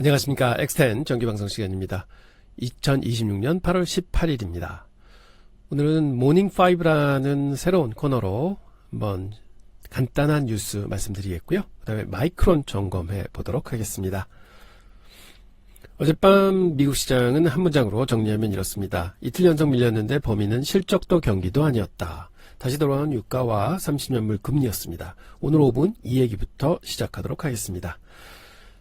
안녕하십니까. X10 정기방송 시간입니다. 2026년 8월 18일입니다. 오늘은 모닝5라는 새로운 코너로 한번 간단한 뉴스 말씀드리겠고요. 그 다음에 마이크론 점검해 보도록 하겠습니다. 어젯밤 미국 시장은 한 문장으로 정리하면 이렇습니다. 이틀 연속 밀렸는데 범인은 실적도 경기도 아니었다. 다시 돌아온 유가와 30년물 금리였습니다. 오늘 5분 이 얘기부터 시작하도록 하겠습니다.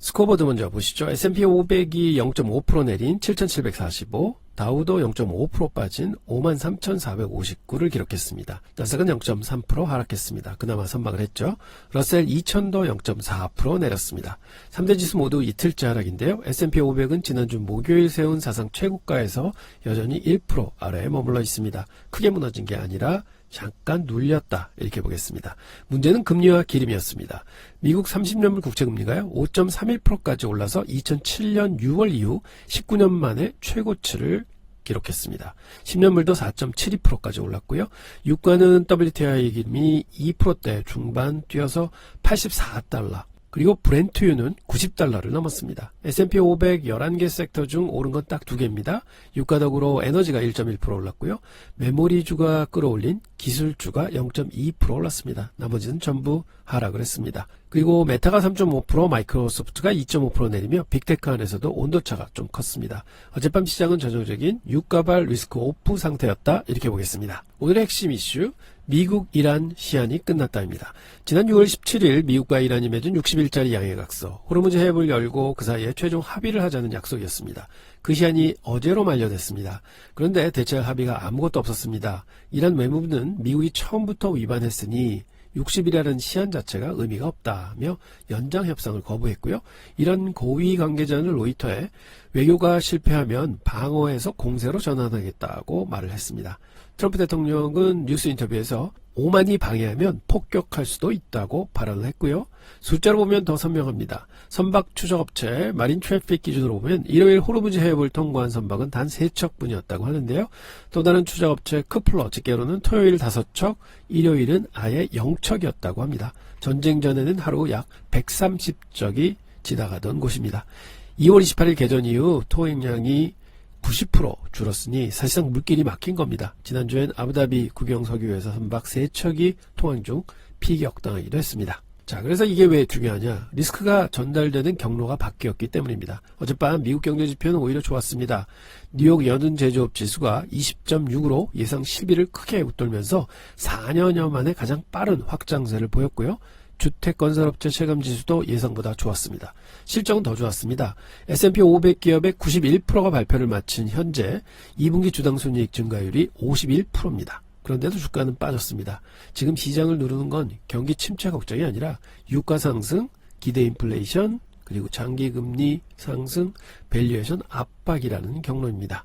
스코어보드 먼저 보시죠. S&P 500이 0.5% 내린 7,745, 다우도 0.5% 빠진 53,459를 기록했습니다. 나스닥은 0.3% 하락했습니다. 그나마 선방을 했죠. 러셀 2000도 0.4% 내렸습니다. 3대 지수 모두 이틀째 하락인데요. S&P 500은 지난주 목요일 세운 사상 최고가에서 여전히 1% 아래에 머물러 있습니다. 크게 무너진 게 아니라 잠깐 눌렸다, 이렇게 보겠습니다. 문제는 금리와 기름이었습니다. 미국 30년물 국채금리가요 5.31%까지 올라서 2007년 6월 이후 19년 만에 최고치를 기록했습니다. 10년물도 4.72%까지 올랐고요. 유가는 WTI 기름이 2%대 중반 뛰어서 84달러, 그리고 브렌트유는 90달러를 넘었습니다. S&P 500 11개 섹터 중 오른 건 딱 2개입니다. 유가 덕으로 에너지가 1.1% 올랐고요. 메모리주가 끌어올린 기술주가 0.2% 올랐습니다. 나머지는 전부 하락을 했습니다. 그리고 메타가 3.5%, 마이크로소프트가 2.5% 내리며 빅테크 안에서도 온도차가 좀 컸습니다. 어젯밤 시장은 전형적인 유가발 리스크 오프 상태였다, 이렇게 보겠습니다. 오늘의 핵심 이슈, 미국 이란 시한이 끝났다입니다. 지난 6월 17일 미국과 이란이 맺은 60일짜리 양해각서, 호르무즈 해협을 열고 그 사이에 최종 합의를 하자는 약속이었습니다. 그 시한이 어제로 만료됐습니다. 그런데 대체할 합의가 아무것도 없었습니다. 이란 외무부는 미국이 처음부터 위반했으니 60일이라는 시한 자체가 의미가 없다며 연장 협상을 거부했고요. 이런 고위 관계자는 로이터에 외교가 실패하면 방어해서 공세로 전환하겠다고 말을 했습니다. 트럼프 대통령은 뉴스 인터뷰에서 오만이 방해하면 폭격할 수도 있다고 발언을 했고요. 숫자로 보면 더 선명합니다. 선박 추적업체 마린 트래픽 기준으로 보면 일요일 호르무즈 해협을 통과한 선박은 단 3척뿐이었다고 하는데요. 또 다른 추적업체 크플러 집계로는 토요일 5척, 일요일은 아예 0척이었다고 합니다. 전쟁 전에는 하루 약 130척이 지나가던 곳입니다. 2월 28일 개전 이후 토행량이 90% 줄었으니 사실상 물길이 막힌 겁니다. 지난주엔 아부다비 국영석유회사 선박 3척이 통항 중 피격당하기도 했습니다. 자, 그래서 이게 왜 중요하냐? 리스크가 전달되는 경로가 바뀌었기 때문입니다. 어젯밤 미국 경제지표는 오히려 좋았습니다. 뉴욕 연은 제조업 지수가 20.6으로 예상 실비를 크게 웃돌면서 4년여 만에 가장 빠른 확장세를 보였고요. 주택건설업체 체감지수도 예상보다 좋았습니다. 실적은 더 좋았습니다. S&P 500 기업의 91%가 발표를 마친 현재 2분기 주당순이익 증가율이 51%입니다. 그런데도 주가는 빠졌습니다. 지금 시장을 누르는 건 경기 침체 걱정이 아니라 유가 상승, 기대 인플레이션, 그리고 장기금리 상승, 밸류에이션 압박이라는 경로입니다.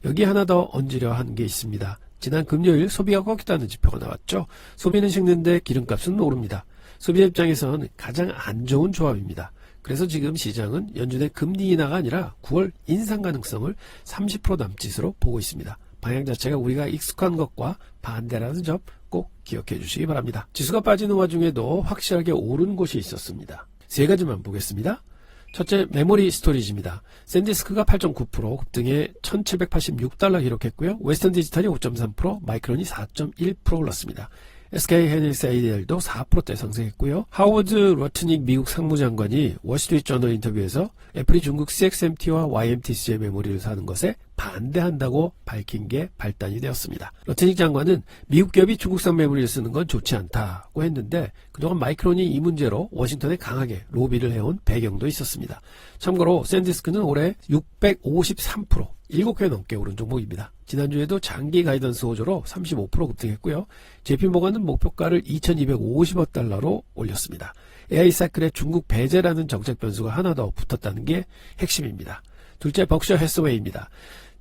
여기 하나 더 얹으려 한 게 있습니다. 지난 금요일 소비가 꺾였다는 지표가 나왔죠. 소비는 식는데 기름값은 오릅니다. 소비자 입장에선 가장 안 좋은 조합입니다. 그래서 지금 시장은 연준의 금리 인하가 아니라 9월 인상 가능성을 30% 남짓으로 보고 있습니다. 방향 자체가 우리가 익숙한 것과 반대라는 점 꼭 기억해 주시기 바랍니다. 지수가 빠지는 와중에도 확실하게 오른 곳이 있었습니다. 세 가지만 보겠습니다. 첫째, 메모리 스토리지입니다. 샌디스크가 8.9% 급등해 1786달러 기록했고요. 웨스턴 디지털이 5.3%, 마이크론이 4.1% 올랐습니다. SK 하이닉스 ADL도 4%대 상승했고요. 하워드 러트닉 미국 상무장관이 월스트리트 저널 인터뷰에서 애플이 중국 CXMT와 YMTC의 메모리를 사는 것에 반대한다고 밝힌 게 발단이 되었습니다. 러트닉 장관은 미국 기업이 중국산 메모리를 쓰는 건 좋지 않다고 했는데 그동안 마이크론이 이 문제로 워싱턴에 강하게 로비를 해온 배경도 있었습니다. 참고로 샌디스크는 올해 653%, 7회 넘게 오른 종목입니다. 지난주에도 장기 가이던스 호조로 35% 급등했고요. JP모건은 목표가를 2250억 달러로 올렸습니다. AI 사이클에 중국 배제라는 정책 변수가 하나 더 붙었다는 게 핵심입니다. 둘째, 벅셔 해서웨이입니다.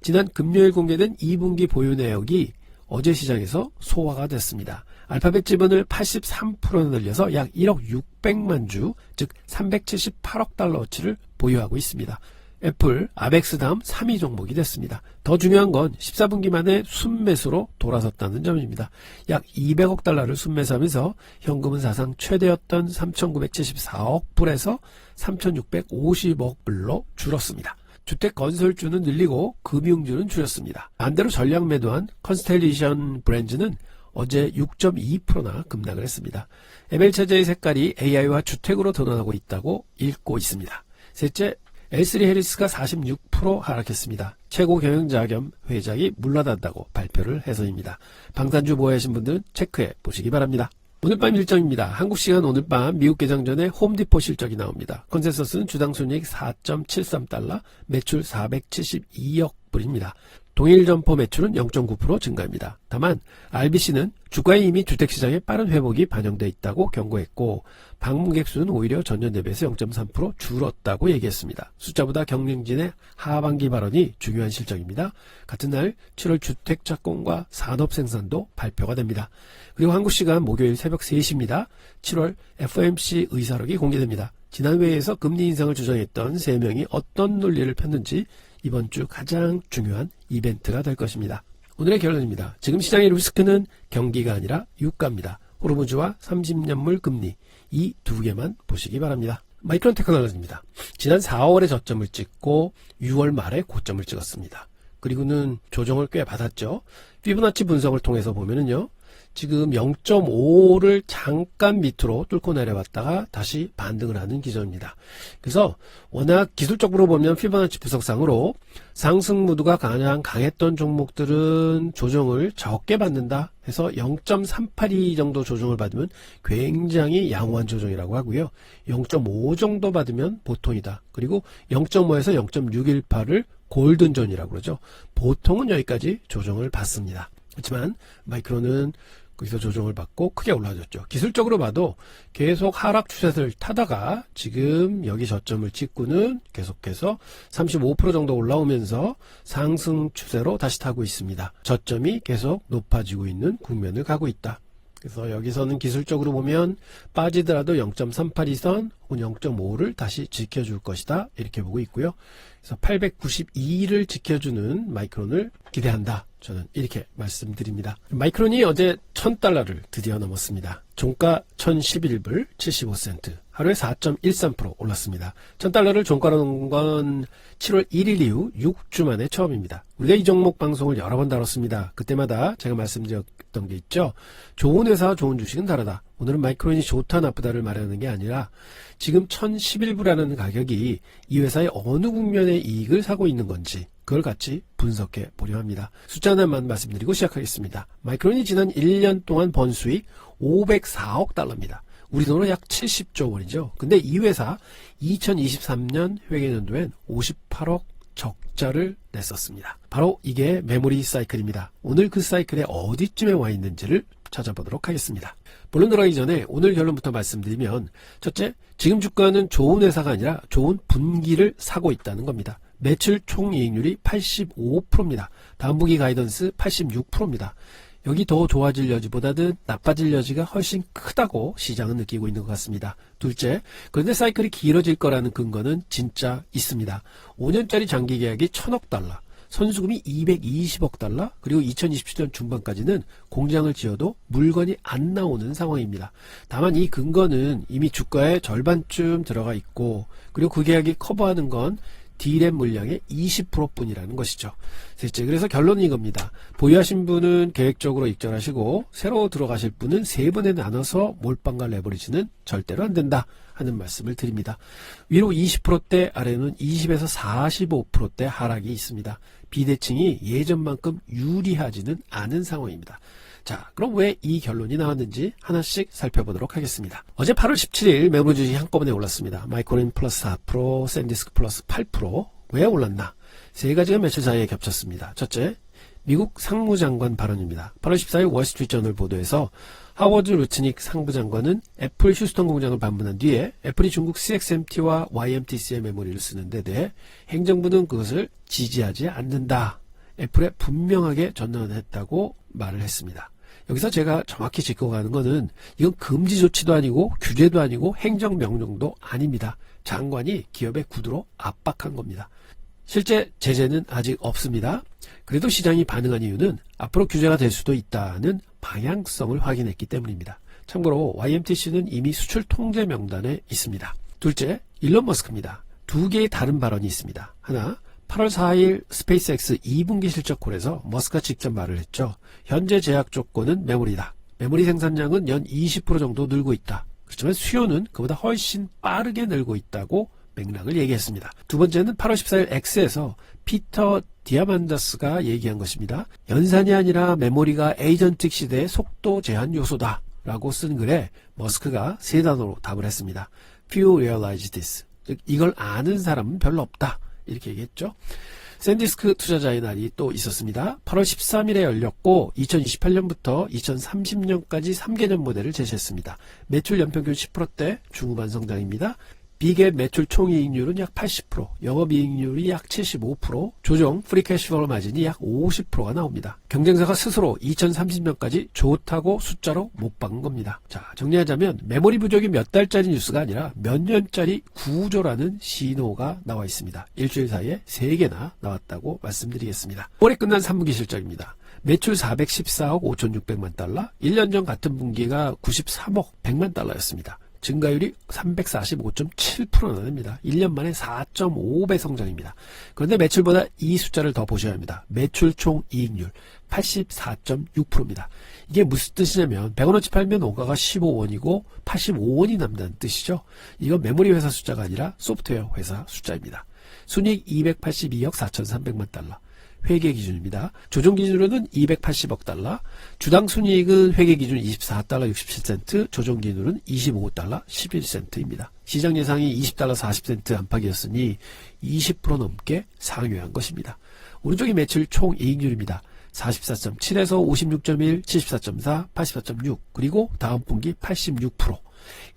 지난 금요일 공개된 2분기 보유 내역이 어제 시장에서 소화가 됐습니다. 알파벳 지분을 83% 늘려서 약 1억 600만 주, 즉 378억 달러어치를 보유하고 있습니다. 애플, 아벡스 다음 3위 종목이 됐습니다. 더 중요한 건 14분기 만에 순매수로 돌아섰다는 점입니다. 약 200억 달러를 순매수하면서 현금은 사상 최대였던 3,974억 불에서 3,650억 불로 줄었습니다. 주택 건설주는 늘리고 금융주는 줄였습니다. 반대로 전량 매도한 컨스텔레이션 브랜드는 어제 6.2%나 급락을 했습니다. ML 체제의 색깔이 AI와 주택으로 드러나고 있다고 읽고 있습니다. 셋째, L3 해리스가 46% 하락했습니다. 최고 경영자 겸 회장이 물러난다고 발표를 해서입니다. 방산주 보유하신 분들은 체크해 보시기 바랍니다. 오늘 밤 일정입니다. 한국 시간 오늘 밤 미국 개장 전에 홈디포 실적이 나옵니다. 컨센서스는 주당 순이익 4.73달러, 매출 472억 불입니다. 동일 점포 매출은 0.9% 증가합니다. 다만 RBC는 주가에 이미 주택시장의 빠른 회복이 반영돼 있다고 경고했고 방문객 수는 오히려 전년 대비해서 0.3% 줄었다고 얘기했습니다. 숫자보다 경영진의 하반기 발언이 중요한 실적입니다. 같은 날 7월 주택 착공과 산업 생산도 발표가 됩니다. 그리고 한국 시간 목요일 새벽 3시입니다. 7월 FOMC 의사록이 공개됩니다. 지난 회의에서 금리 인상을 주장했던 3명이 어떤 논리를 폈는지 이번 주 가장 중요한 이벤트가 될 것입니다. 오늘의 결론입니다. 지금 시장의 리스크는 경기가 아니라 유가입니다. 호르무즈와 30년물 금리 이 두 개만 보시기 바랍니다. 마이크론 테크놀로지입니다. 지난 4월에 저점을 찍고 6월 말에 고점을 찍었습니다. 그리고는 조정을 꽤 받았죠. 피보나치 분석을 통해서 보면은요. 지금 0.5를 잠깐 밑으로 뚫고 내려왔다가 다시 반등을 하는 기조입니다. 그래서 워낙 기술적으로 보면 피보나치 분석상으로 상승 무드가 가장 강했던 종목들은 조정을 적게 받는다 해서 0.382 정도 조정을 받으면 굉장히 양호한 조정이라고 하고요. 0.5 정도 받으면 보통이다. 그리고 0.5에서 0.618을 골든존이라고 그러죠. 보통은 여기까지 조정을 받습니다. 그렇지만 마이크론은 거기서 조정을 받고 크게 올라졌죠. 기술적으로 봐도 계속 하락 추세를 타다가 지금 여기 저점을 찍고는 계속해서 35% 정도 올라오면서 상승 추세로 다시 타고 있습니다. 저점이 계속 높아지고 있는 국면을 가고 있다. 그래서 여기서는 기술적으로 보면 빠지더라도 0.382선 혹은 0.5를 다시 지켜줄 것이다. 이렇게 보고 있고요. 그래서 892를 지켜주는 마이크론을 기대한다. 저는 이렇게 말씀드립니다. 마이크론이 어제 1000달러를 드디어 넘었습니다. 종가 1011불 75센트. 하루에 4.13% 올랐습니다. 1000달러를 종가로 놓은 건 7월 1일 이후 6주 만에 처음입니다. 우리가 이 종목 방송을 여러 번 다뤘습니다. 그때마다 제가 말씀드렸던 게 있죠. 좋은 회사와 좋은 주식은 다르다. 오늘은 마이크론이 좋다 나쁘다를 말하는 게 아니라 지금 1011불이라는 가격이 이 회사의 어느 국면의 이익을 사고 있는 건지 그걸 같이 분석해 보려 합니다. 숫자 하나만 말씀드리고 시작하겠습니다. 마이크론이 지난 1년 동안 번 수익 504억 달러입니다. 우리 돈으로 약 70조 원이죠. 근데 이 회사 2023년 회계연도엔 58억 적자를 냈었습니다. 바로 이게 메모리 사이클입니다. 오늘 그 사이클에 어디쯤에 와 있는지를 찾아보도록 하겠습니다. 본론 들어가기 전에 오늘 결론부터 말씀드리면 첫째, 지금 주가는 좋은 회사가 아니라 좋은 분기를 사고 있다는 겁니다. 매출 총이익률이 85%입니다. 다음 분기 가이던스 86%입니다. 여기 더 좋아질 여지보다는 나빠질 여지가 훨씬 크다고 시장은 느끼고 있는 것 같습니다. 둘째, 그런데 사이클이 길어질 거라는 근거는 진짜 있습니다. 5년짜리 장기 계약이 1000억 달러, 선수금이 220억 달러, 그리고 2027년 중반까지는 공장을 지어도 물건이 안 나오는 상황입니다. 다만 이 근거는 이미 주가의 절반쯤 들어가 있고, 그리고 그 계약이 커버하는 건 D램 물량의 20% 뿐이라는 것이죠. 셋째, 그래서 결론은 이겁니다. 보유하신 분은 계획적으로 익절하시고 새로 들어가실 분은 세 번에 나눠서 몰빵과 레버리지는 절대로 안 된다 하는 말씀을 드립니다. 위로 20%대, 아래는 20에서 45%대 하락이 있습니다. 비대칭이 예전만큼 유리하지는 않은 상황입니다. 자, 그럼 왜 이 결론이 나왔는지 하나씩 살펴보도록 하겠습니다. 어제 8월 17일 매물 주식이 한꺼번에 올랐습니다. 마이크론 플러스 4%, 샌디스크 플러스 8%. 왜 올랐나? 세 가지가 며칠 사이에 겹쳤습니다. 첫째, 미국 상무장관 발언입니다. 8월 14일 월스트리트저널 보도에서 하워드 루트닉 상부장관은 애플 휴스턴 공장을 방문한 뒤에 애플이 중국 CXMT와 YMTC의 메모리를 쓰는 데 대해 행정부는 그것을 지지하지 않는다. 애플에 분명하게 전언했다고 말을 했습니다. 여기서 제가 정확히 짚고 가는 거는 이건 금지 조치도 아니고 규제도 아니고 행정명령도 아닙니다. 장관이 기업의 구두로 압박한 겁니다. 실제 제재는 아직 없습니다. 그래도 시장이 반응한 이유는 앞으로 규제가 될 수도 있다는 방향성을 확인했기 때문입니다. 참고로 YMTC는 이미 수출 통제 명단에 있습니다. 둘째, 일론 머스크입니다. 두 개의 다른 발언이 있습니다. 하나, 8월 4일 스페이스X 2분기 실적콜에서 머스크가 직접 말을 했죠. 현재 제약 조건은 메모리다. 메모리 생산량은 연 20% 정도 늘고 있다. 그렇지만 수요는 그보다 훨씬 빠르게 늘고 있다고 맥락을 얘기했습니다. 두 번째는 8월 14일 X에서 피터 디아만다스가 얘기한 것입니다. 연산이 아니라 메모리가 에이전틱 시대의 속도 제한 요소다 라고 쓴 글에 머스크가 세 단어로 답을 했습니다. Few realize this. 즉 이걸 아는 사람은 별로 없다 이렇게 얘기했죠. 샌디스크 투자자의 날이 또 있었습니다. 8월 13일에 열렸고 2028년부터 2030년까지 3개년 모델을 제시했습니다. 매출 연평균 10%대 중후반 성장입니다. 빅앱 매출 총이익률은 약 80%, 영업이익률이 약 75%, 조정 프리캐시플로우 마진이 약 50%가 나옵니다. 경쟁사가 스스로 2030년까지 좋다고 숫자로 못 박은 겁니다. 자, 정리하자면 메모리 부족이 몇 달짜리 뉴스가 아니라 몇 년짜리 구조라는 신호가 나와 있습니다. 일주일 사이에 3개나 나왔다고 말씀드리겠습니다. 올해 끝난 3분기 실적입니다. 매출 414억 5,600만 달러, 1년 전 같은 분기가 93억 100만 달러였습니다. 증가율이 345.7%나 됩니다. 1년 만에 4.5배 성장입니다. 그런데 매출보다 이 숫자를 더 보셔야 합니다. 매출 총 이익률 84.6%입니다. 이게 무슨 뜻이냐면 100원어치 팔면 원가가 15원이고 85원이 남다는 뜻이죠. 이건 메모리 회사 숫자가 아니라 소프트웨어 회사 숫자입니다. 순이익 282억 4,300만 달러. 회계 기준입니다. 조정 기준으로는 280억 달러, 주당 순이익은 회계 기준 24달러 67센트, 조정 기준으로는 25달러 11센트입니다. 시장 예상이 20달러 40센트 안팎이었으니 20% 넘게 상회한 것입니다. 오른쪽이 매출 총 이익률입니다. 44.7에서 56.1, 74.4, 84.6, 그리고 다음 분기 86%.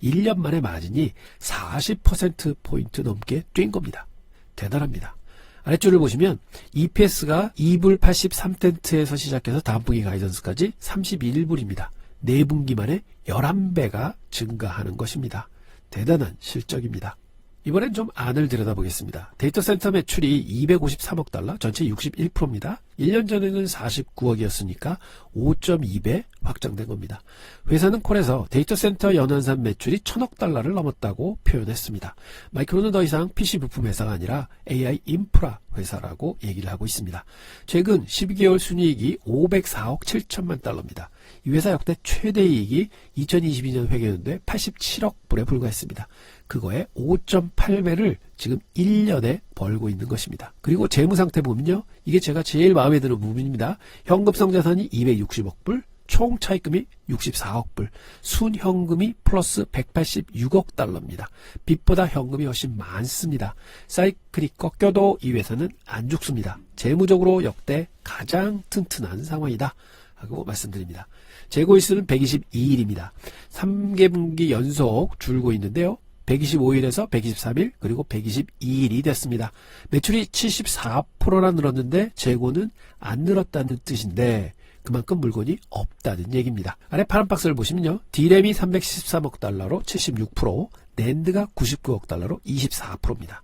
1년 만에 마진이 40%포인트 넘게 뛴 겁니다. 대단합니다. 아래줄을 보시면 EPS가 2불 83센트에서 시작해서 다음 분기 가이던스까지 31불입니다. 4분기 만에 11배가 증가하는 것입니다. 대단한 실적입니다. 이번엔 좀 안을 들여다보겠습니다. 데이터 센터 매출이 253억 달러, 전체 61%입니다. 1년 전에는 49억이었으니까 5.2배 확장된 겁니다. 회사는 콜에서 데이터 센터 연환산 매출이 1000억 달러를 넘었다고 표현했습니다. 마이크론은 더 이상 PC 부품 회사가 아니라 AI 인프라 회사라고 얘기를 하고 있습니다. 최근 12개월 순이익이 504억 7천만 달러입니다. 이 회사 역대 최대 이익이 2022년 회계연도에 87억 불에 불과했습니다. 그거의 5.8배를 지금 1년에 벌고 있는 것입니다. 그리고 재무상태 보면요. 이게 제가 제일 마음에 드는 부분입니다. 현금성 자산이 260억 불, 총 차입금이 64억 불, 순현금이 플러스 186억 달러입니다. 빚보다 현금이 훨씬 많습니다. 사이클이 꺾여도 이 회사는 안 죽습니다. 재무적으로 역대 가장 튼튼한 상황이다 하고 말씀드립니다. 재고일수는 122일입니다. 3개분기 연속 줄고 있는데요. 125일에서 123일 그리고 122일이 됐습니다. 매출이 74%나 늘었는데 재고는 안 늘었다는 뜻인데 그만큼 물건이 없다는 얘기입니다. 아래 파란 박스를 보시면요. D램이 313억 달러로 76%, 낸드가 99억 달러로 24%입니다.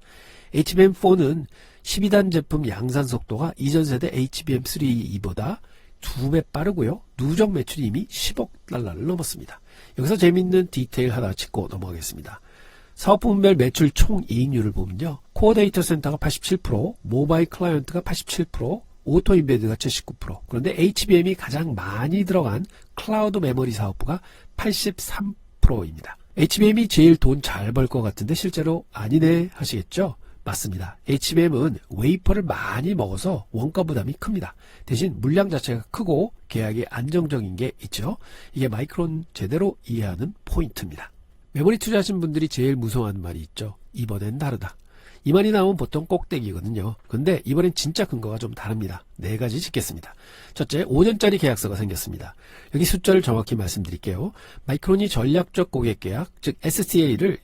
HBM4는 12단 제품 양산 속도가 이전 세대 HBM3E보다 2배 빠르고요. 누적 매출이 이미 10억 달러를 넘었습니다. 여기서 재미있는 디테일 하나 짚고 넘어가겠습니다. 사업 부문별 매출 총 이익률을 보면요. 코어 데이터 센터가 87%, 모바일 클라이언트가 87%, 오토 인베드가 79%. 그런데 HBM이 가장 많이 들어간 클라우드 메모리 사업부가 83%입니다. HBM이 제일 돈 잘 벌 것 같은데 실제로 아니네 하시겠죠? 맞습니다. HBM은 웨이퍼를 많이 먹어서 원가 부담이 큽니다. 대신 물량 자체가 크고 계약이 안정적인 게 있죠. 이게 마이크론 제대로 이해하는 포인트입니다. 메모리 투자하신 분들이 제일 무서워하는 말이 있죠. 이번엔 다르다. 이 말이 나오면 보통 꼭대기거든요. 근데 이번엔 진짜 근거가 좀 다릅니다. 4가지 짚겠습니다. 첫째, 5년짜리 계약서가 생겼습니다. 여기 숫자를 정확히 말씀드릴게요. 마이크론이 전략적 고객 계약, 즉 SCA를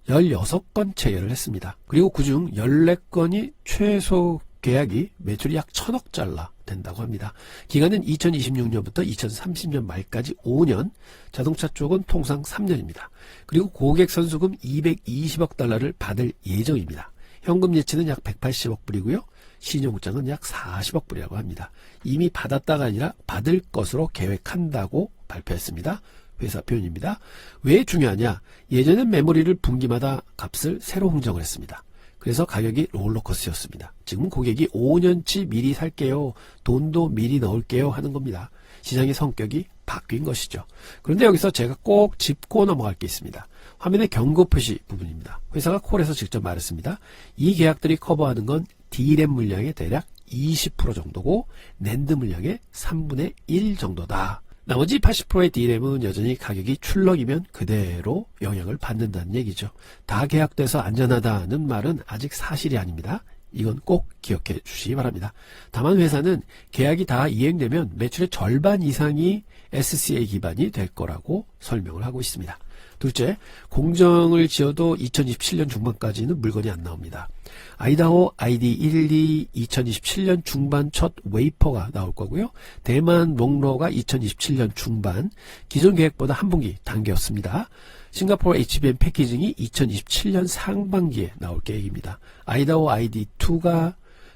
16건 체결을 했습니다. 그리고 그중 14건이 최소 계약이 매출이 약 1,000억 달러 된다고 합니다. 기간은 2026년부터 2030년 말까지 5년, 자동차 쪽은 통상 3년입니다. 그리고 고객 선수금 220억 달러를 받을 예정입니다. 현금 예치는 약 180억 불이고요. 신용장은 약 40억 불이라고 합니다. 이미 받았다가 아니라 받을 것으로 계획한다고 발표했습니다. 회사 표현입니다. 왜 중요하냐? 예전엔 메모리를 분기마다 값을 새로 흥정을 했습니다. 그래서 가격이 롤러코스터였습니다. 지금은 고객이 5년치 미리 살게요, 돈도 미리 넣을게요 하는 겁니다. 시장의 성격이 바뀐 것이죠. 그런데 여기서 제가 꼭 짚고 넘어갈 게 있습니다. 화면의 경고 표시 부분입니다. 회사가 콜에서 직접 말했습니다. 이 계약들이 커버하는 건 D램 물량의 대략 20% 정도고 낸드 물량의 3분의 1 정도다. 나머지 80%의 D램은 여전히 가격이 출렁이면 그대로 영향을 받는다는 얘기죠. 다 계약돼서 안전하다는 말은 아직 사실이 아닙니다. 이건 꼭 기억해 주시기 바랍니다. 다만 회사는 계약이 다 이행되면 매출의 절반 이상이 SCA 기반이 될 거라고 설명을 하고 있습니다. 둘째, 공정을 지어도 2027년 중반까지는 물건이 안 나옵니다. 아이다호 ID12 2027년 중반 첫 웨이퍼가 나올 거고요. 대만 롱러가 2027년 중반, 기존 계획보다 한 분기 당겼습니다. 싱가포르 HBM 패키징이 2027년 상반기에 나올 계획입니다. 아이다호 ID2가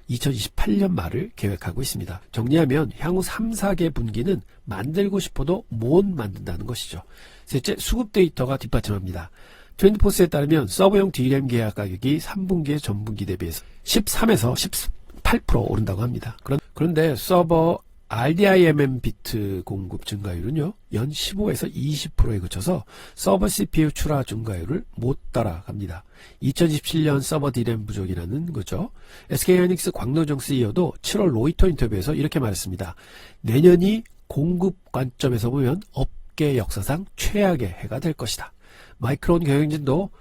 2028년 말을 계획하고 있습니다. 정리하면 향후 3, 4개 분기는 만들고 싶어도 못 만든다는 것이죠. 셋째, 수급 데이터가 뒷받침합니다. 트렌드포스에 따르면 서버용 D램 계약 가격이 3분기의 전분기 대비해서 13에서 18% 오른다고 합니다. 그런데 서버 RDIMM 비트 공급 증가율은요, 연 15에서 20%에 그쳐서 서버 CPU 출하 증가율을 못 따라갑니다. 2027년 서버 D램 부족이라는 거죠. SK하이닉스 광노정 CEO도 7월 로이터 인터뷰에서 이렇게 말했습니다. 내년이 공급 관점에서 보면 업계 역사상 최악의 해가 될 것이다. 마이크론 경영진도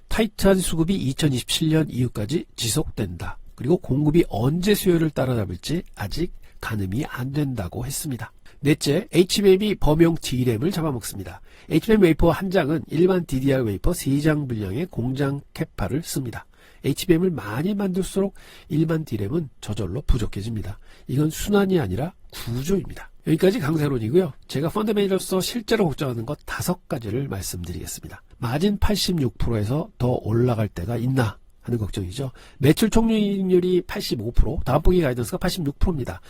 타이트한 수급이 2027년 이후까지 지속된다. 그리고 공급이 언제 수요를 따라잡을지 아직 가늠이 안 된다고 했습니다. 넷째, HBM이 범용 D램을 잡아먹습니다. HBM 웨이퍼 한 장은 일반 DDR 웨이퍼 3장 분량의 공장 캐파를 씁니다. HBM을 많이 만들수록 일반 D램은 저절로 부족해집니다. 이건 순환이 아니라 구조입니다. 여기까지 강세론이고요. 제가 펀더메이터로서 실제로 걱정하는 것 5가지를 말씀드리겠습니다. 마진 86%에서 더 올라갈 때가 있나 하는 걱정이죠. 매출 총이익률이 85%, 다음 분기 가이던스가 86%입니다.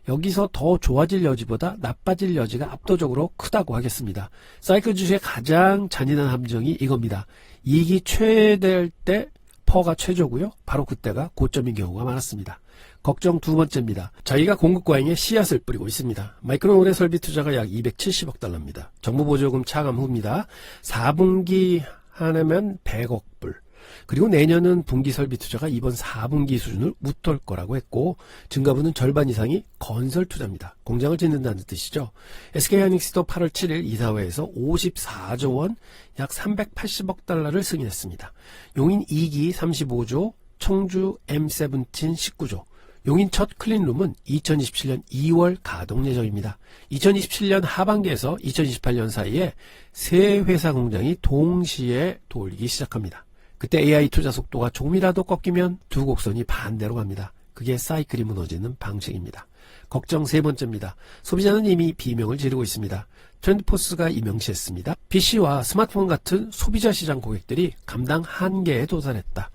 여기서 더 좋아질 여지보다 나빠질 여지가 압도적으로 크다고 하겠습니다. 사이클 주식의 가장 잔인한 함정이 이겁니다. 이익이 최대할 때 퍼가 최저고요. 바로 그때가 고점인 경우가 많았습니다. 걱정 두 번째입니다. 자기가 공급 과잉에 씨앗을 뿌리고 있습니다. 마이크론 올해 설비 투자가 약 270억 달러입니다. 정부 보조금 차감 후입니다. 4분기 하면 100억 불. 그리고 내년은 분기 설비 투자가 이번 4분기 수준을 웃돌 거라고 했고, 증가분은 절반 이상이 건설 투자입니다. 공장을 짓는다는 뜻이죠. SK하이닉스도 8월 7일 이사회에서 54조 원, 약 380억 달러를 승인했습니다. 용인 2기 35조, 청주 M17 19조, 용인 첫 클린룸은 2027년 2월 가동 예정입니다. 2027년 하반기에서 2028년 사이에 세 회사 공장이 동시에 돌기 시작합니다. 그때 AI 투자 속도가 조금이라도 꺾이면 두 곡선이 반대로 갑니다. 그게 사이클이 무너지는 방식입니다. 걱정 세 번째입니다. 소비자는 이미 비명을 지르고 있습니다. 트렌드포스가 이명시했습니다. PC와 스마트폰 같은 소비자 시장 고객들이 감당 한계에 도달했다.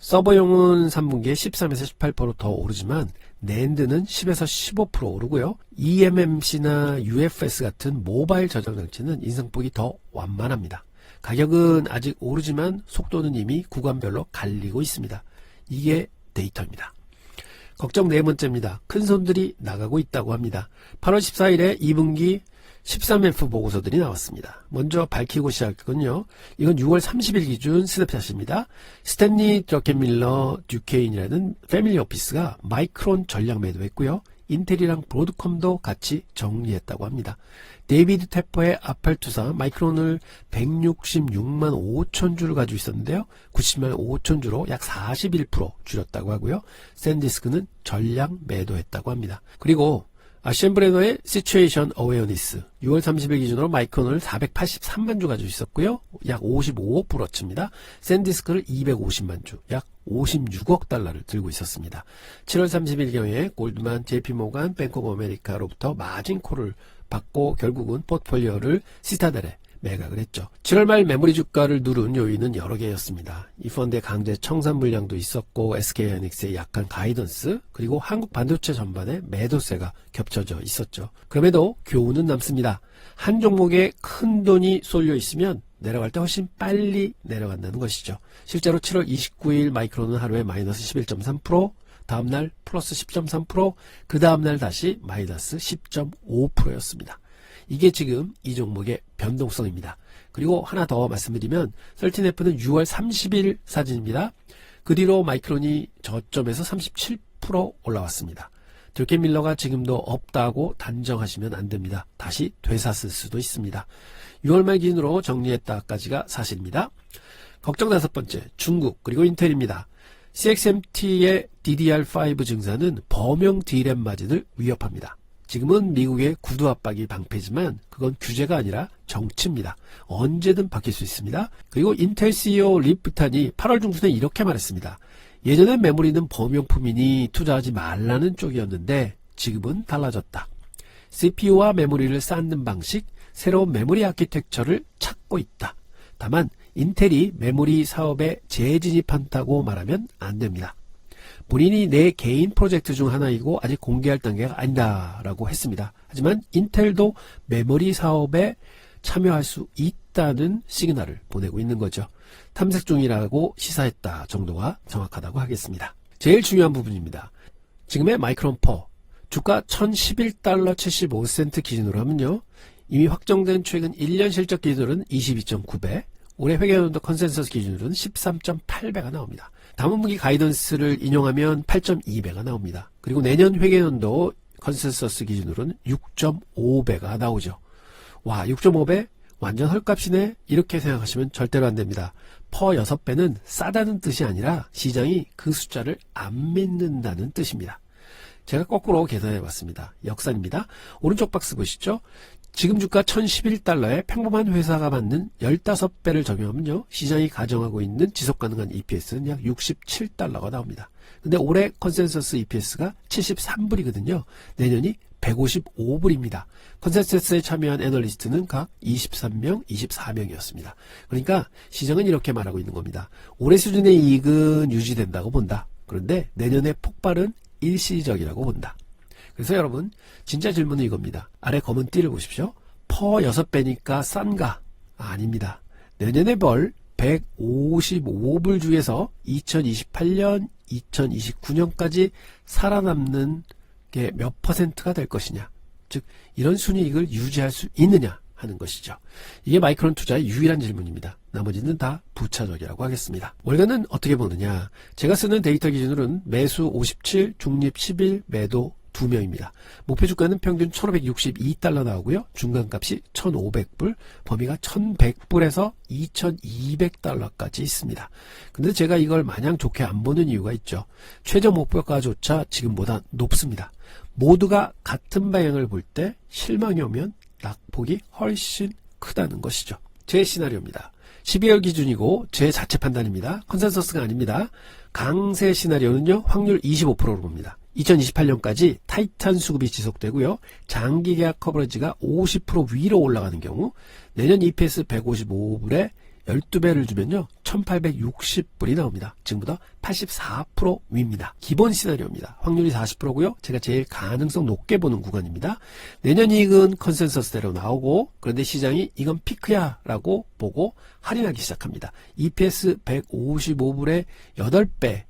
서버용은 3분기에 13에서 18% 더 오르지만 낸드는 10에서 15% 오르고요. eMMC나 UFS 같은 모바일 저장 장치는 인상폭이 더 완만합니다. 가격은 아직 오르지만 속도는 이미 구간별로 갈리고 있습니다. 이게 데이터입니다. 걱정 네 번째입니다. 큰 손들이 나가고 있다고 합니다. 8월 14일에 2분기 13F 보고서들이 나왔습니다. 먼저 밝히고 시작했군요. 이건 6월 30일 기준 스냅샷입니다. 스탠리 드러켄밀러 듀케인이라는 패밀리 오피스가 마이크론 전략 매도했고요. 인텔이랑 브로드컴도 같이 정리했다고 합니다. 데이비드 테퍼의 아펠 투사 마이크론을 166만 5천 주를 가지고 있었는데요. 90만 5천 주로 약 41% 줄였다고 하고요. 샌디스크는 전량 매도했다고 합니다. 그리고 아시엠브레너의 시츄에이션 어웨어니스 6월 30일 기준으로 마이크론을 483만 주 가지고 있었고요. 약 55억 불어치입니다. 샌디스크를 250만 주, 약 56억 달러를 들고 있었습니다. 7월 30일경에 골드만, JP모간, 뱅크 오브 아메리카로부터 마진콜을 받고 결국은 포트폴리오를 시타델에 매각을 했죠. 7월 말 메모리 주가를 누른 요인은 여러 개였습니다. 이 펀드의 강제 청산 물량도 있었고 SK하이닉스의 약한 가이던스, 그리고 한국 반도체 전반에 매도세가 겹쳐져 있었죠. 그럼에도 교훈은 남습니다. 한 종목에 큰 돈이 쏠려 있으면 내려갈 때 훨씬 빨리 내려간다는 것이죠. 실제로 7월 29일 마이크론은 하루에 마이너스 11.3%, 다음날 플러스 10.3%, 그 다음날 다시 마이너스 10.5%였습니다. 이게 지금 이 종목의 변동성입니다. 그리고 하나 더 말씀드리면 13F는 6월 30일 사진입니다. 그 뒤로 마이크론이 저점에서 37% 올라왔습니다. 들깨밀러가 지금도 없다고 단정하시면 안됩니다. 다시 되살을 수도 있습니다. 6월 말 기준으로 정리했다까지가 사실입니다. 걱정 5번째, 중국 그리고 인텔입니다. CXMT의 DDR5 증산은 범용 D램 마진을 위협합니다. 지금은 미국의 구두 압박이 방패지만 그건 규제가 아니라 정치입니다. 언제든 바뀔 수 있습니다. 그리고 인텔 CEO 리프탄이 8월 중순에 이렇게 말했습니다. 예전엔 메모리는 범용품이니 투자하지 말라는 쪽이었는데 지금은 달라졌다. CPU와 메모리를 쌓는 방식, 새로운 메모리 아키텍처를 찾고 있다. 다만 인텔이 메모리 사업에 재진입한다고 말하면 안 됩니다. 본인이 내 개인 프로젝트 중 하나이고 아직 공개할 단계가 아니다 라고 했습니다. 하지만 인텔도 메모리 사업에 참여할 수 있다는 시그널을 보내고 있는 거죠. 탐색 중이라고 시사했다 정도가 정확하다고 하겠습니다. 제일 중요한 부분입니다. 지금의 마이크론 퍼 주가 1011달러 75센트 기준으로 하면요. 이미 확정된 최근 1년 실적 기준으로는 22.9배, 올해 회계연도 컨센서스 기준으로는 13.8배가 나옵니다. 다음 분기 가이던스를 인용하면 8.2배가 나옵니다. 그리고 내년 회계연도 컨센서스 기준으로는 6.5배가 나오죠. 와, 6.5배? 완전 헐값이네? 이렇게 생각하시면 절대로 안 됩니다. 퍼 6배는 싸다는 뜻이 아니라 시장이 그 숫자를 안 믿는다는 뜻입니다. 제가 거꾸로 계산해 봤습니다. 역산입니다. 오른쪽 박스 보시죠. 지금 주가 1011달러에 평범한 회사가 받는 15배를 적용하면요. 시장이 가정하고 있는 지속가능한 EPS는 약 67달러가 나옵니다. 근데 올해 컨센서스 EPS가 73불이거든요. 내년이 155불입니다. 컨센서스에 참여한 애널리스트는 각 23명, 24명이었습니다. 그러니까 시장은 이렇게 말하고 있는 겁니다. 올해 수준의 이익은 유지된다고 본다. 그런데 내년의 폭발은 일시적이라고 본다. 그래서 여러분 진짜 질문은 이겁니다. 아래 검은 띠를 보십시오. 퍼 6배니까 싼가? 아닙니다. 내년의 벌 155불 중에서 2028년, 2029년까지 살아남는 게 몇 퍼센트가 될 것이냐. 즉 이런 순이익을 유지할 수 있느냐 하는 것이죠. 이게 마이크론 투자의 유일한 질문입니다. 나머지는 다 부차적이라고 하겠습니다. 월간은 어떻게 보느냐. 제가 쓰는 데이터 기준으로는 매수 57, 중립 11, 매도 2명입니다. 목표 주가는 평균 1562달러 나오고요. 중간값이 1500불, 범위가 1100불에서 2200달러까지 있습니다. 근데 제가 이걸 마냥 좋게 안 보는 이유가 있죠. 최저 목표가조차 지금보다 높습니다. 모두가 같은 방향을 볼 때 실망이 오면 낙폭이 훨씬 크다는 것이죠. 제 시나리오입니다. 12월 기준이고 제 자체 판단입니다. 컨센서스가 아닙니다. 강세 시나리오는요. 확률 25%로 봅니다. 2028년까지 타이트한 수급이 지속되고요. 장기 계약 커버리지가 50% 위로 올라가는 경우 내년 EPS 155불에 12배를 주면요. 1860불이 나옵니다. 지금보다 84% 위입니다. 기본 시나리오입니다. 확률이 40%고요. 제가 제일 가능성 높게 보는 구간입니다. 내년 이익은 컨센서스대로 나오고 그런데 시장이 이건 피크야 라고 보고 할인하기 시작합니다. EPS 155불에 8배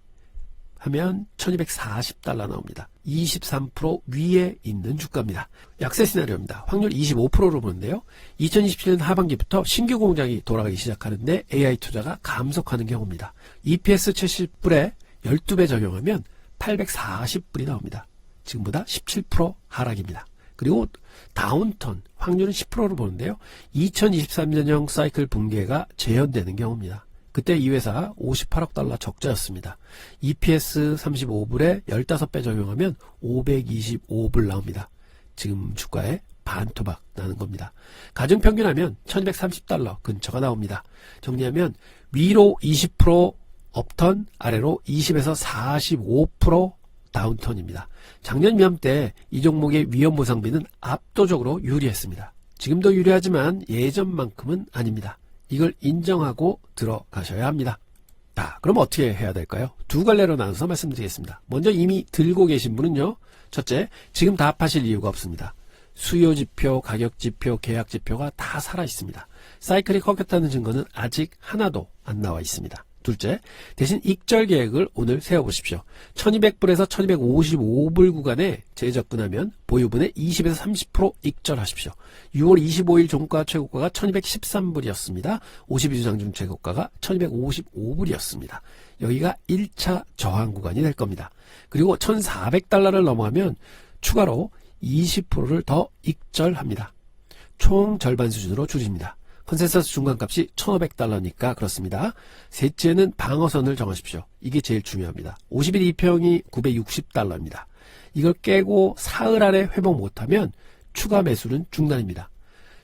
하면 1240달러 나옵니다. 23% 위에 있는 주가입니다. 약세 시나리오입니다. 확률 25%로 보는데요. 2027년 하반기부터 신규 공장이 돌아가기 시작하는데 AI 투자가 감속하는 경우입니다. EPS 70불에 12배 적용하면 840불이 나옵니다. 지금보다 17% 하락입니다. 그리고 다운턴 확률은 10%로 보는데요. 2023년형 사이클 붕괴가 재현되는 경우입니다. 그때 이 회사 58억 달러 적자였습니다. EPS 35불에 15배 적용하면 525불 나옵니다. 지금 주가에 반토막 나는 겁니다. 가중평균하면 1230달러 근처가 나옵니다. 정리하면 위로 20% 업턴, 아래로 20에서 45% 다운턴입니다. 작년 이맘때 이 종목의 위험보상비는 압도적으로 유리했습니다. 지금도 유리하지만 예전만큼은 아닙니다. 이걸 인정하고 들어가셔야 합니다. 자, 그럼 어떻게 해야 될까요? 두 갈래로 나눠서 말씀드리겠습니다. 먼저 이미 들고 계신 분은요. 첫째, 지금 답하실 이유가 없습니다. 수요지표, 가격지표, 계약지표가 다 살아있습니다. 사이클이 꺾였다는 증거는 아직 하나도 안 나와 있습니다. 둘째, 대신 익절 계획을 오늘 세워보십시오. 1200불에서 1255불 구간에 재접근하면 보유분의 20에서 30% 익절하십시오. 6월 25일 종가 최고가가 1213불이었습니다. 52주 장중 최고가가 1255불이었습니다. 여기가 1차 저항 구간이 될 겁니다. 그리고 1400달러를 넘어가면 추가로 20%를 더 익절합니다. 총 절반 수준으로 줄입니다. 컨센서스 중간값이 1500달러니까 그렇습니다. 셋째는 방어선을 정하십시오. 이게 제일 중요합니다. 50일 2평이 960달러입니다. 이걸 깨고 사흘 안에 회복 못하면 추가 매수는 중단입니다.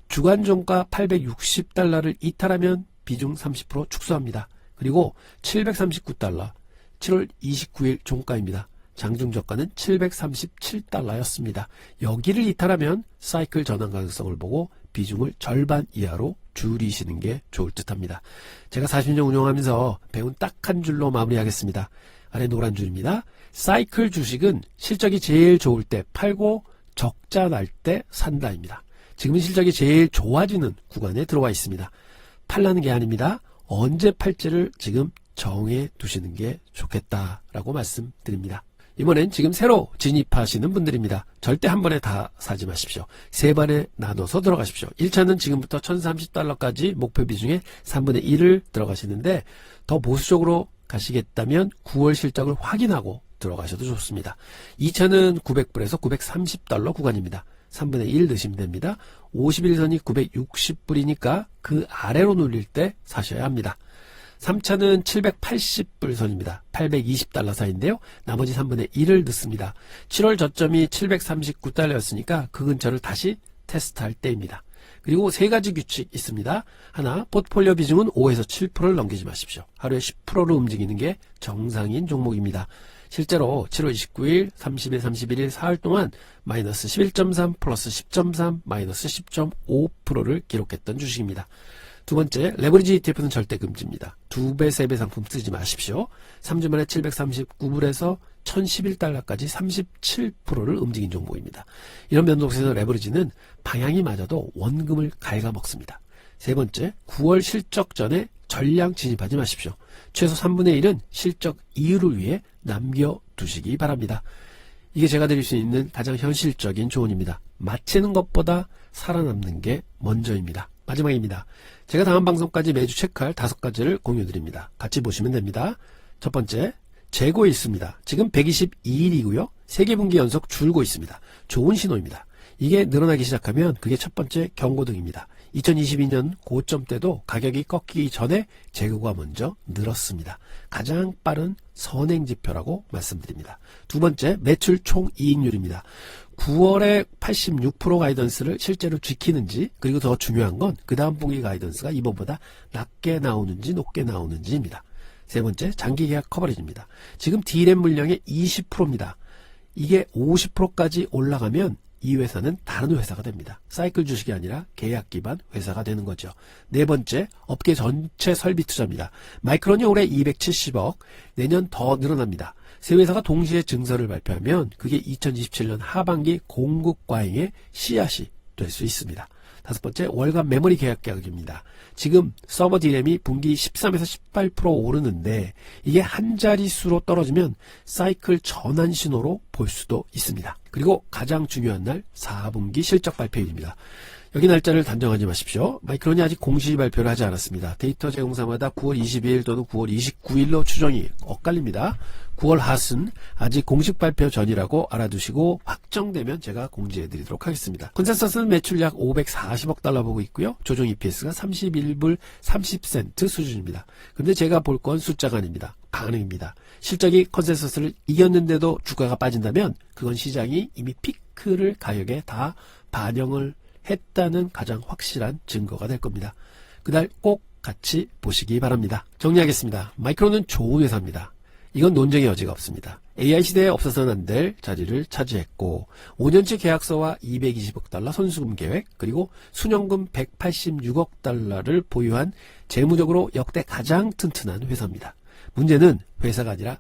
주간 종가 860달러를 이탈하면 비중 30% 축소합니다. 그리고 739달러, 7월 29일 종가입니다. 장중 저가는 737달러였습니다. 여기를 이탈하면 사이클 전환 가능성을 보고 비중을 절반 이하로 줄이시는 게 좋을 듯 합니다. 제가 40년 운영하면서 배운 딱 한 줄로 마무리하겠습니다. 아래 노란 줄입니다. 사이클 주식은 실적이 제일 좋을 때 팔고 적자 날 때 산다입니다. 지금은 실적이 제일 좋아지는 구간에 들어와 있습니다. 팔라는 게 아닙니다. 언제 팔지를 지금 정해 두시는 게 좋겠다라고 말씀드립니다. 이번엔 지금 새로 진입하시는 분들입니다. 절대 한 번에 다 사지 마십시오. 세 번에 나눠서 들어가십시오. 1차는 지금부터 1030달러까지 목표 비중의 3분의 1을 들어가시는데 더 보수적으로 가시겠다면 9월 실적을 확인하고 들어가셔도 좋습니다. 2차는 900불에서 930달러 구간입니다. 3분의 1 넣으시면 됩니다. 51선이 960불이니까 그 아래로 눌릴 때 사셔야 합니다. 3차는 780불 선입니다. 820달러 사이인데요. 나머지 3분의 1을 넣습니다. 7월 저점이 739달러였으니까 그 근처를 다시 테스트할 때입니다. 그리고 세 가지 규칙 있습니다. 하나, 포트폴리오 비중은 5에서 7%를 넘기지 마십시오. 하루에 10%로 움직이는 게 정상인 종목입니다. 실제로 7월 29일, 30일, 31일, 4일 동안 마이너스 11.3, 플러스 10.3, 마이너스 10.5%를 기록했던 주식입니다. 두 번째, 레버리지 ETF는 절대 금지입니다. 2배, 3배 상품 쓰지 마십시오. 3주 만에 739불에서 1011달러까지 37%를 움직인 종목입니다. 이런 변동성에서 레버리지는 방향이 맞아도 원금을 갉아먹습니다. 세 번째, 9월 실적 전에 전량 진입하지 마십시오. 최소 3분의 1은 실적 이유를 위해 남겨두시기 바랍니다. 이게 제가 드릴 수 있는 가장 현실적인 조언입니다. 마치는 것보다 살아남는 게 먼저입니다. 마지막입니다. 제가 다음 방송까지 매주 체크할 5가지를 공유드립니다. 같이 보시면 됩니다. 첫 번째, 재고에 있습니다. 지금 122일이고요. 3개분기 연속 줄고 있습니다. 좋은 신호입니다. 이게 늘어나기 시작하면 그게 첫 번째 경고등입니다. 2022년 고점 때도 가격이 꺾이기 전에 재고가 먼저 늘었습니다. 가장 빠른 선행지표라고 말씀드립니다. 두 번째, 매출 총이익률입니다. 9월에 86% 가이던스를 실제로 지키는지, 그리고 더 중요한 건 그 다음 분기 가이던스가 이번보다 낮게 나오는지 높게 나오는지입니다. 세 번째, 장기 계약 커버리지입니다. 지금 D램 물량의 20%입니다. 이게 50%까지 올라가면 이 회사는 다른 회사가 됩니다. 사이클 주식이 아니라 계약 기반 회사가 되는 거죠. 네 번째, 업계 전체 설비 투자입니다. 마이크론이 올해 270억, 내년 더 늘어납니다. 세 회사가 동시에 증설을 발표하면 그게 2027년 하반기 공급 과잉의 씨앗이 될 수 있습니다. 다섯 번째, 월간 메모리 계약 가격입니다. 지금 서버 D램이 분기 13에서 18% 오르는데 이게 한 자릿수로 떨어지면 사이클 전환 신호로 볼 수도 있습니다. 그리고 가장 중요한 날 4분기 실적 발표일입니다. 여기 날짜를 단정하지 마십시오. 마이크론이 아직 공식 발표를 하지 않았습니다. 데이터 제공사마다 9월 22일 또는 9월 29일로 추정이 엇갈립니다. 9월 하순 아직 공식 발표 전이라고 알아두시고 확정되면 제가 공지해드리도록 하겠습니다. 컨센서스는 매출 약 540억 달러 보고 있고요. 조정 EPS가 31불 30센트 수준입니다. 근데 제가 볼 건 숫자가 아닙니다. 반응입니다. 실적이 컨센서스를 이겼는데도 주가가 빠진다면 그건 시장이 이미 리스크를 가격에 다 반영을 했다는 가장 확실한 증거가 될 겁니다. 그날 꼭 같이 보시기 바랍니다. 정리하겠습니다. 마이크론은 좋은 회사입니다. 이건 논쟁의 여지가 없습니다. AI 시대에 없어서는 안 될 자리를 차지했고 5년치 계약서와 220억 달러 선수금 계획 그리고 순연금 186억 달러를 보유한 재무적으로 역대 가장 튼튼한 회사입니다. 문제는 회사가 아니라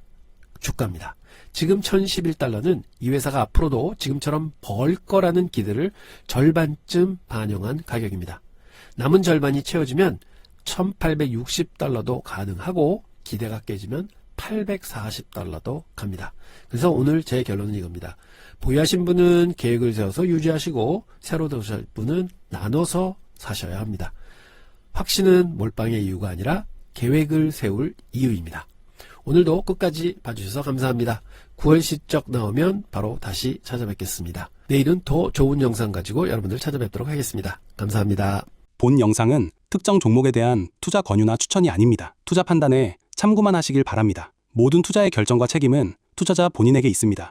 주가입니다. 지금 1011달러는 이 회사가 앞으로도 지금처럼 벌 거라는 기대를 절반쯤 반영한 가격입니다. 남은 절반이 채워지면 1860달러도 가능하고 기대가 깨지면 840달러도 갑니다. 그래서 오늘 제 결론은 이겁니다. 보유하신 분은 계획을 세워서 유지하시고 새로 들어오실 분은 나눠서 사셔야 합니다. 확신은 몰빵의 이유가 아니라 계획을 세울 이유입니다. 오늘도 끝까지 봐주셔서 감사합니다. 9월 실적 나오면 바로 다시 찾아뵙겠습니다. 내일은 더 좋은 영상 가지고 여러분들 찾아뵙도록 하겠습니다. 감사합니다. 본 영상은 특정 종목에 대한 투자 권유나 추천이 아닙니다. 투자 판단에 참고만 하시길 바랍니다. 모든 투자의 결정과 책임은 투자자 본인에게 있습니다.